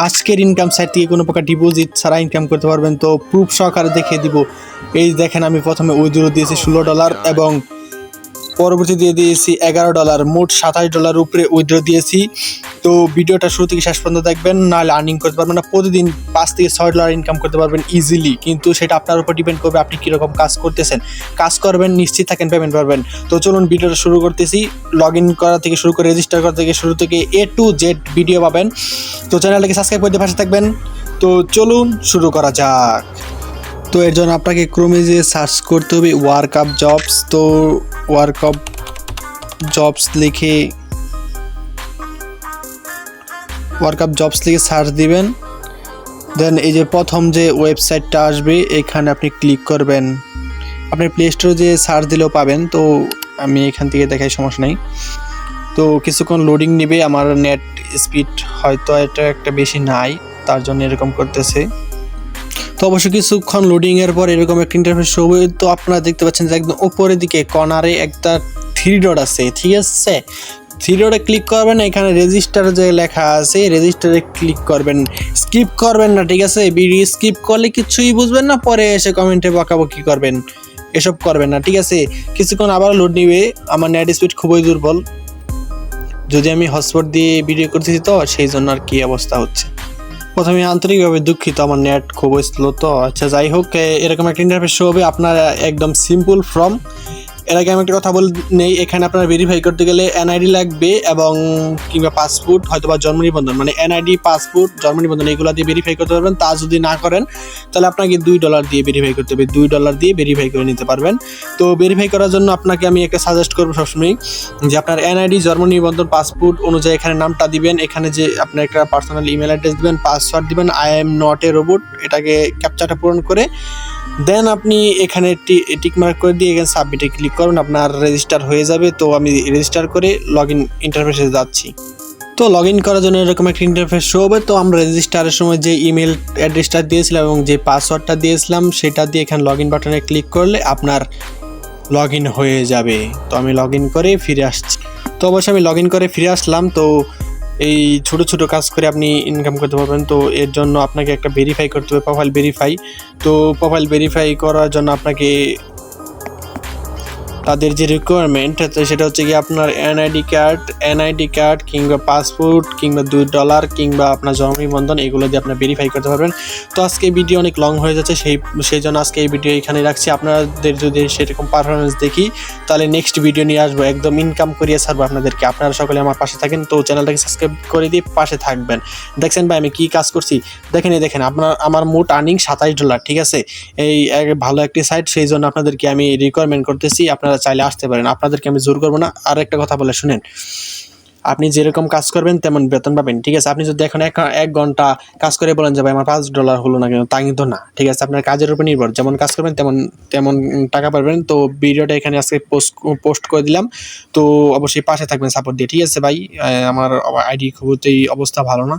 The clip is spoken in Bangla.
আজকের ইনকাম সাইট থেকে কোনো প্রকার ডিপোজিট ছাড়া ইনকাম করতে পারবেন। তো প্রুফ সহকারে দেখিয়ে দিব। এই দেখেন, আমি প্রথমে উইথড্র দিয়েছি $16 এবং পরবর্তী দিয়ে দিয়েছি $11, মোট $27 উপরে উইথড্র দিয়েছি। তো ভিডিওটা শুরু থেকে শেষ পর্যন্ত দেখবেন, নাহলে আর্নিং করতে পারবেন না। প্রতিদিন $5 থেকে $6 ইনকাম করতে পারবেন ইজিলি, কিন্তু সেটা আপনার উপর ডিপেন্ড করবে আপনি কীরকম কাজ করতেছেন। কাজ করবেন, নিশ্চিত থাকেন পেমেন্ট পাবেন। তো চলুন ভিডিওটা শুরু করতেছি। লগ ইন করা থেকে শুরু করে রেজিস্টার করা থেকে শুরু থেকে A to Z ভিডিও পাবেন। তো চ্যানেলটাকে সাবস্ক্রাইব করতে পাশে থাকবেন। তো চলুন শুরু করা যাক। তো এর জন্য আপনাকে ক্রোমে যে সার্চ করতে হবে ওয়ার্কআপ জবস। তো ওয়ার্কআপ জবস লিখে সার্চ দিবেন। দেন এই যে প্রথম যে ওয়েবসাইটটা আসবে এখানে আপনি ক্লিক করবেন। আপনি প্লে স্টোরে যে সার্চ দিলেও পাবেন। তো আমি এখান থেকে দেখাই, সমস্যা নেই। তো কিছুক্ষণ লোডিং নেবে। আমার নেট স্পিড হয়তো এটা একটা বেশি নাই, তার জন্য এরকম করতেছে। তো অবশ্যই কিছুক্ষণ লোডিংয়ের পর এরকম একটা ইন্টারফেস হবে। তো আপনারা দেখতে পাচ্ছেন যে একদম উপরের দিকে কর্নারে একটা 3 ডট আছে, ঠিক আছে? 3 ডটে ক্লিক করবেন, এখানে রেজিস্টার যে লেখা আছে রেজিস্টারে ক্লিক করবেন। স্কিপ করবেন না, ঠিক আছে? ভিডিও স্কিপ করলে কিছুই বুঝবেন না, পরে এসে কমেন্টে বকাবকি করবেন। এসব করবেন না, ঠিক আছে? কিছুক্ষণ আবার লোড নিবে। আমার নেট স্পিড খুবই দুর্বল, যদি আমি হটস্পট দিয়ে ভিডিও করতেছি, তো সেই জন্য আর কি অবস্থা হচ্ছে। প্রথমে আন্তরিকভাবে দুঃখিত, আমার নেট খুব স্লো। তো আচ্ছা, যাই হোক, এরকম একটা ইন্টারফেস শো হবে। আপনার একদম সিম্পল ফর্ম। এর আগে আমি একটা কথা বলে নেই, এখানে আপনার ভেরিফাই করতে গেলে এনআইডি লাগবে এবং কিংবা পাসপোর্ট, হয়তো বা জন্ম নিবন্ধন, মানে এনআইডি, পাসপোর্ট, জন্ম নিবন্ধন এগুলো দিয়ে ভেরিফাই করতে পারবেন। তা যদি না করেন তাহলে আপনাকে $2 দিয়ে ভেরিফাই করতে হবে। $2 দিয়ে ভেরিফাই করে নিতে পারবেন। তো ভেরিফাই করার জন্য আপনাকে আমি একটা সাজেস্ট করবো সবসময়, যে আপনার এনআইডি, জন্ম নিবন্ধন, পাসপোর্ট অনুযায়ী এখানে নামটা দিবেন। এখানে যে আপনার একটা পার্সোনাল ইমেল অ্যাড্রেস দিবেন, পাসওয়ার্ড দিবেন, I am not a robot, এটাকে ক্যাপচাটা পূরণ করে দেন আপনি এখানে টিক মার্ক করে দিয়ে এখানে সাবমিটে ক্লিক করুন, আপনার রেজিস্টার হয়ে যাবে। তো আমি রেজিস্টার করে লগ ইন ইন্টারফেসে যাচ্ছি। তো লগ ইন করার জন্য এরকম একটা ইন্টারফেস শো হবে। তো আমরা রেজিস্টারের সময় যে ইমেল অ্যাড্রেসটা দিয়েছিলাম এবং যে পাসওয়ার্ডটা দিয়েছিলাম সেটা দিয়ে এখানে লগ ইন বাটনে ক্লিক করলে আপনার লগ ইন হয়ে যাবে। তো আমি লগ ইন করে ফিরে আসছি। তো অবশ্যই আমি লগ ইন করে ফিরে আসলাম। তো এই ছোট ছোট কাজ করে আপনি ইনকাম করতে পারবেন। তো এর জন্য আপনাকে একটা ভেরিফাই করতে হবে, প্রোফাইল ভেরিফাই। তো প্রোফাইল ভেরিফাই করার জন্য আপনাকে তাদের যে রিকোয়ারমেন্ট সেটা হচ্ছে কি আপনার এনআইডি কার্ড কিংবা পাসপোর্ট কিংবা $2 কিংবা আপনার জন্ম নিবন্ধন, এগুলো দিয়ে আপনার ভেরিফাই করতে পারবেন। তো আজকে ভিডিও অনেক লং হয়ে যাচ্ছে, সেই জন্য আজকে এই ভিডিও এখানে রাখছি। আপনাদের যদি সেরকম পারফরমেন্স দেখি তাহলে নেক্সট ভিডিও নিয়ে আসবো, একদম ইনকাম করিয়ে ছাড়বো আপনাদেরকে। আপনারা সকলে আমার পাশে থাকেন। তো চ্যানেলটাকে সাবস্ক্রাইব করে দিয়ে পাশে থাকবেন। দেখছেন ভাই আমি কী কাজ করছি, দেখেন আমার মোট আর্নিং $27, ঠিক আছে? এই ভালো একটি সাইট, সেই জন্য আপনাদেরকে আমি রিকোয়ারমেন্ট করতেছি, আপনারা চাইলে আসতে পারেন। আপনাদেরকে আমি জোর করবো না। আর একটা কথা বলে শুনেন, আপনি যেরকম কাজ করবেন তেমন বেতন পাবেন, ঠিক আছে? আপনি যদি এখন 1 ঘন্টা কাজ করে বলেন যে ভাই আমার $5 হলো না কেন, তা কিন্তু না, ঠিক আছে? আপনার কাজের উপর নির্ভর, যেমন কাজ করবেন তেমন টাকা পাবেন। তো ভিডিওটা এখানে আজকে পোস্ট করে দিলাম। তো অবশ্যই পাশে থাকবেন সাপোর্ট দিয়ে, ঠিক আছে ভাই? আমার আইডি খুবই অবস্থা ভালো না।